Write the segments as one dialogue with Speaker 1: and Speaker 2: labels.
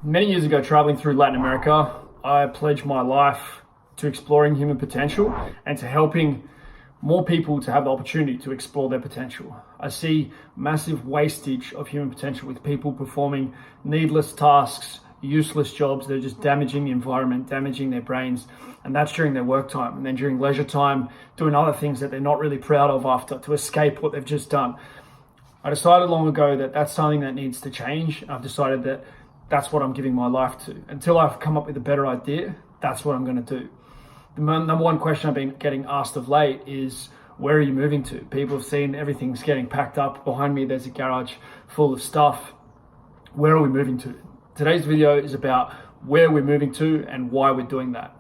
Speaker 1: Many years ago, traveling through Latin America, I pledged my life to exploring human potential and to helping more people to have the opportunity to explore their potential. I see massive wastage of human potential with people performing needless tasks, useless jobs that are just damaging the environment, damaging their brains, and that's during their work time. And then during leisure time, doing other things that they're not really proud of after to escape what they've just done. I decided long ago that that's something that needs to change. I've decided that that's what I'm giving my life to. Until I've come up with a better idea, that's what I'm going to do. The number one question I've been getting asked of late is, where are you moving to? People have seen everything's getting packed up. Behind me, there's a garage full of stuff. Where are we moving to? Today's video is about where we're moving to and why we're doing that.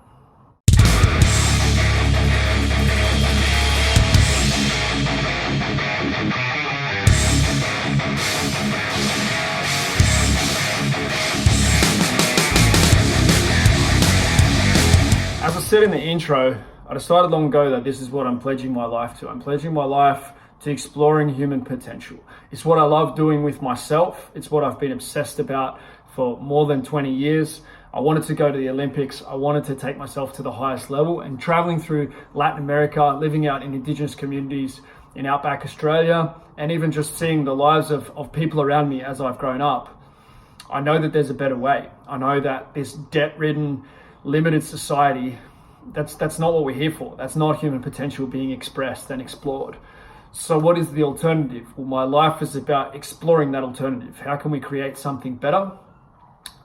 Speaker 1: As I said in the intro, I decided long ago that this is what I'm pledging my life to. I'm pledging my life to exploring human potential. It's what I love doing with myself. It's what I've been obsessed about for more than 20 years. I wanted to go to the Olympics. I wanted to take myself to the highest level, and traveling through Latin America, living out in indigenous communities in outback Australia, and even just seeing the lives of people around me as I've grown up, I know that there's a better way. I know that this debt-ridden, limited society, that's not what we're here for. That's not human potential being expressed and explored. So what is the alternative? Well, my life is about exploring that alternative. How can we create something better?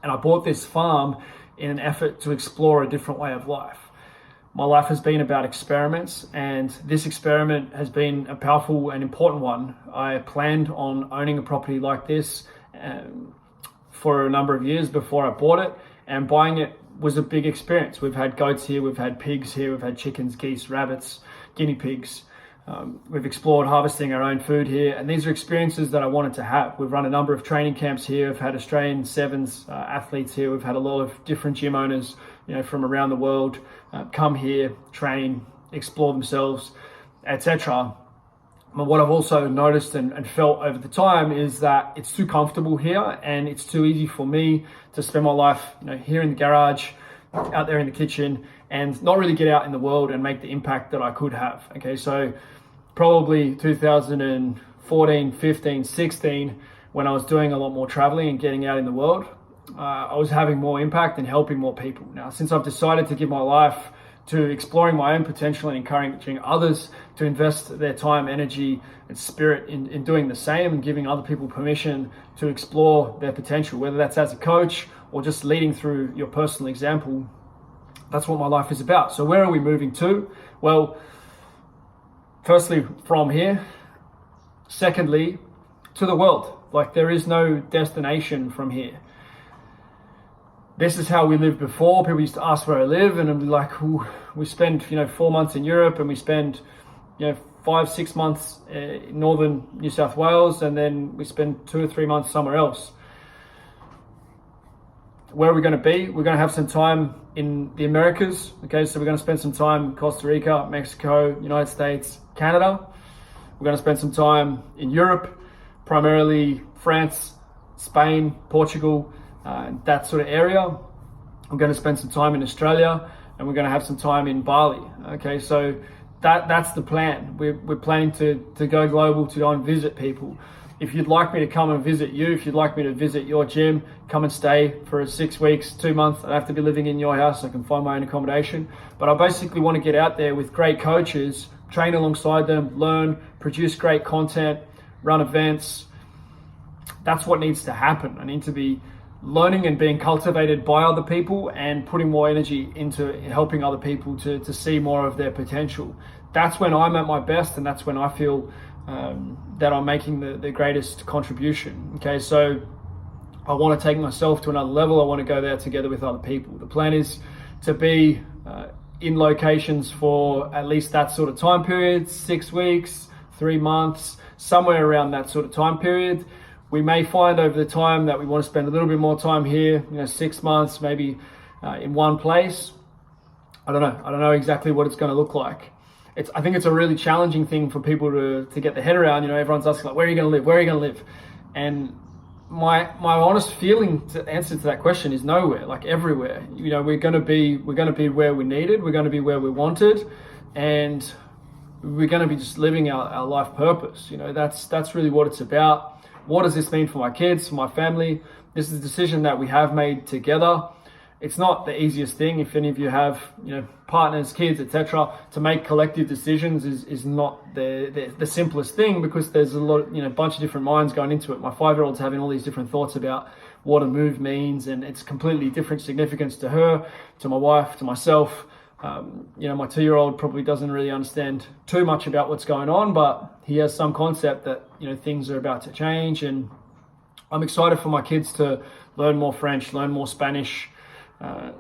Speaker 1: And I bought this farm in an effort to explore a different way of life. My life has been about experiments, and this experiment has been a powerful and important one. I planned on owning a property like this for a number of years before I bought it, and buying it was a big experience. We've had goats here, we've had pigs here, we've had chickens, geese, rabbits, guinea pigs. We've explored harvesting our own food here, and these are experiences that I wanted to have. We've run a number of training camps here. We've had Australian Sevens athletes here. We've had a lot of different gym owners, from around the world come here, train, explore themselves, etc. But what I've also noticed and felt over the time is that it's too comfortable here, and it's too easy for me to spend my life, here in the garage, out there in the kitchen, and not really get out in the world and make the impact that I could have. Okay, so probably 2014, 15, 16, when I was doing a lot more traveling and getting out in the world, I was having more impact and helping more people. Now, since I've decided to give my life to exploring my own potential and encouraging others to invest their time, energy, and spirit in doing the same, and giving other people permission to explore their potential, whether that's as a coach or just leading through your personal example, that's what my life is about. So where are we moving to? Well, firstly, from here. Secondly, to the world. Like, there is no destination from here. This is how we lived before. People used to ask where I live, and I'd be like, we spend 4 months in Europe, and we spend 5-6 months in northern New South Wales, and then we spend 2 or 3 months somewhere else. Where are we going to be? We're going to have some time in the Americas. Okay, so we're going to spend some time in Costa Rica, Mexico, United States, Canada. We're going to spend some time in Europe, primarily France, Spain, Portugal, that sort of area. We're going to spend some time in Australia, and we're going to have some time in Bali. Okay, so that's the plan. We're planning to go global, to go and visit people. If you'd like me to come and visit you, if you'd like me to visit your gym, come and stay for 6 weeks, 2 months. I have to be living in your house. I can find my own accommodation. But I basically want to get out there with great coaches, train alongside them, learn, produce great content, run events. That's what needs to happen. I need to be learning and being cultivated by other people and putting more energy into helping other people to see more of their potential. That's when I'm at my best, and that's when I feel that I'm making the greatest contribution. Okay, so I want to take myself to another level. I want to go there together with other people. The plan is to be in locations for at least that sort of time period, 6 weeks, 3 months, somewhere around that sort of time period. We may find over the time that we want to spend a little bit more time here, 6 months, maybe in one place. I don't know exactly what it's going to look like. I think it's a really challenging thing for people to get their head around. Everyone's asking, like, where are you going to live? Where are you going to live? And my honest feeling to answer to that question is nowhere, like everywhere. You know, we're going to be where we needed, we're going to be where we wanted, and we're going to be just living our life purpose. You know, that's really what it's about. What does this mean for my kids, for my family? This is a decision that we have made together. It's not the easiest thing. If any of you have, you know, partners, kids, etc., to make collective decisions is not the simplest thing, because there's a lot, you know, bunch of different minds going into it. My 5-year-old's having all these different thoughts about what a move means, and it's completely different significance to her, to my wife, to myself. You know, my 2-year-old probably doesn't really understand too much about what's going on, but he has some concept that, you know, things are about to change, and I'm excited for my kids to learn more French, learn more Spanish,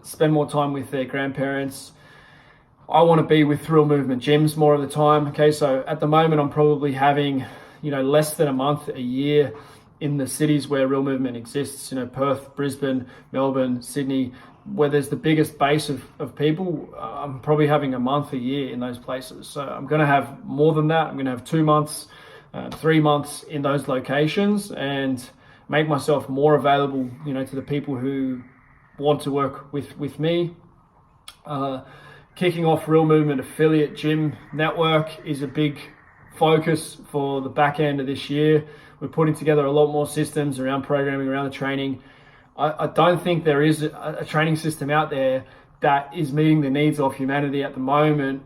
Speaker 1: spend more time with their grandparents. I want to be with Real Movement gyms more of the time. Okay, so at the moment I'm probably having, you know, less than a month a year in the cities where Real Movement exists. You know, Perth, Brisbane, Melbourne, Sydney, where there's the biggest base of people. I'm probably having a month a year in those places. So I'm going to have more than that. I'm going to have 2 months, 3 months in those locations, and make myself more available, you know, to the people who want to work with me. Kicking off Real Movement Affiliate Gym Network is a big focus for the back end of this year. We're putting together a lot more systems around programming, around the training. I don't think there is a training system out there that is meeting the needs of humanity at the moment,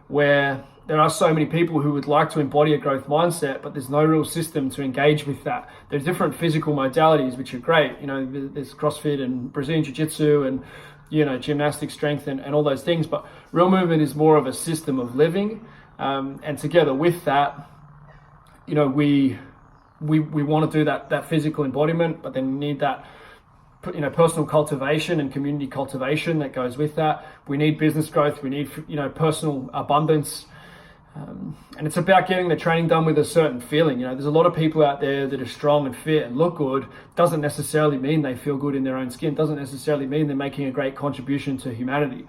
Speaker 1: where there are so many people who would like to embody a growth mindset, but there's no real system to engage with that. There's different physical modalities, which are great. You know, there's CrossFit and Brazilian Jiu-Jitsu and, you know, gymnastic strength and all those things. But Real Movement is more of a system of living. And together with that, you know, we want to do that physical embodiment, but then we need that, you know, personal cultivation and community cultivation that goes with that. We need business growth. We need, you know, personal abundance. And it's about getting the training done with a certain feeling. You know, there's a lot of people out there that are strong and fit and look good. Doesn't necessarily mean they feel good in their own skin. Doesn't necessarily mean they're making a great contribution to humanity.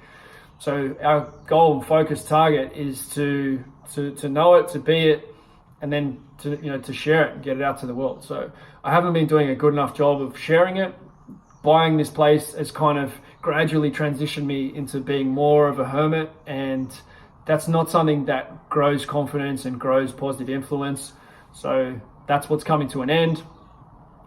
Speaker 1: So our goal and focus target is to know it, to be it, and then to share it and get it out to the world. So I haven't been doing a good enough job of sharing it. Buying this place has kind of gradually transitioned me into being more of a hermit, and that's not something that grows confidence and grows positive influence. So that's what's coming to an end.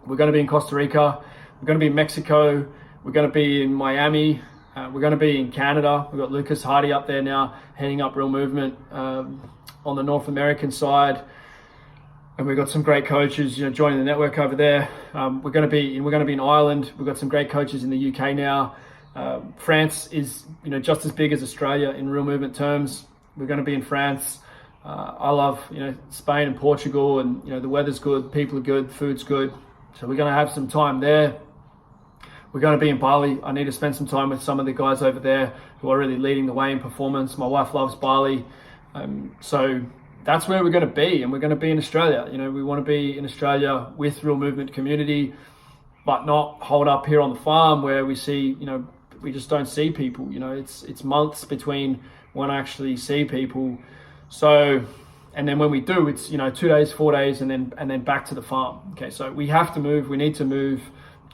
Speaker 1: We're going to be in Costa Rica. We're going to be in Mexico. We're going to be in Miami. We're going to be in Canada. We've got Lucas Hardy up there now, heading up Real Movement on the North American side. And we've got some great coaches, you know, joining the network over there. We're going to be in Ireland. We've got some great coaches in the UK now. France is, you know, just as big as Australia in Real Movement terms. We're going to be in France. I love, you know, Spain and Portugal, and, you know, the weather's good, people are good, food's good. So we're going to have some time there. We're going to be in Bali. I need to spend some time with some of the guys over there who are really leading the way in performance. My wife loves Bali. So that's where we're going to be, and we're going to be in Australia. You know, we want to be in Australia with Real Movement community, but not hold up here on the farm where we see, you know, we just don't see people. You know, it's months between when I actually see people. So, and then when we do, it's, you know, 2 days, 4 days, and then back to the farm. Okay, so we have to move. We need to move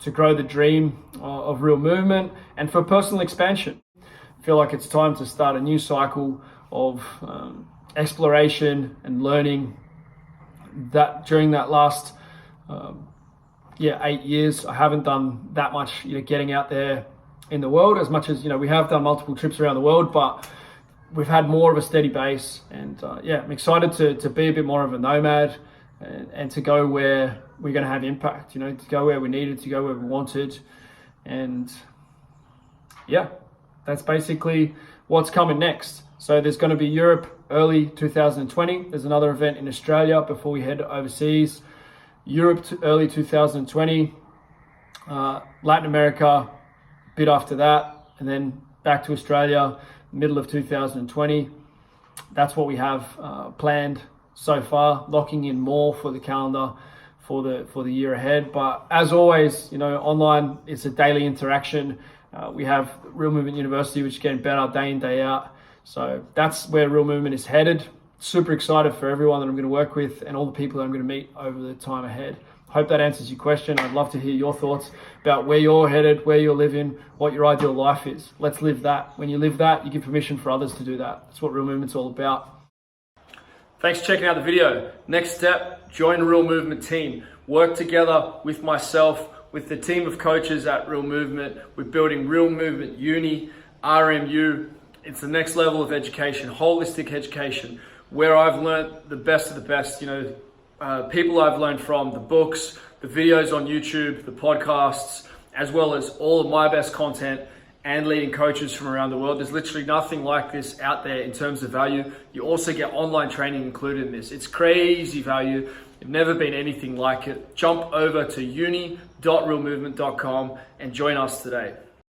Speaker 1: to grow the dream of Real Movement and for personal expansion. I feel like it's time to start a new cycle of exploration and learning. That during that last 8 years, I haven't done that much, you know, getting out there in the world, as much as, you know, we have done multiple trips around the world, but we've had more of a steady base. And I'm excited to be a bit more of a nomad and to go where we're going to have impact, you know, to go where we needed, to go where we wanted. And yeah, that's basically what's coming next. So there's going to be Europe early 2020. There's another event in Australia before we head overseas. Europe early 2020, Latin America a bit after that, and then back to Australia middle of 2020. That's what we have planned so far, locking in more for the calendar for the year ahead. But as always, you know, online, it's a daily interaction. We have Real Movement University, which is getting better day in, day out. So that's where Real Movement is headed. Super excited for everyone that I'm going to work with and all the people that I'm going to meet over the time ahead. Hope that answers your question. I'd love to hear your thoughts about where you're headed, where you're living, what your ideal life is. Let's live that. When you live that, you give permission for others to do that. That's what Real Movement's all about. Thanks for checking out the video. Next step, join the Real Movement team. Work together with myself, with the team of coaches at Real Movement. We're building Real Movement Uni, RMU. It's the next level of education, holistic education, where I've learned the best of the best, people I've learned from, the books, the videos on YouTube, the podcasts, as well as all of my best content and leading coaches from around the world. There's literally nothing like this out there in terms of value. You also get online training included in this. It's crazy value. There's never been anything like it. Jump over to uni.realmovement.com and join us today.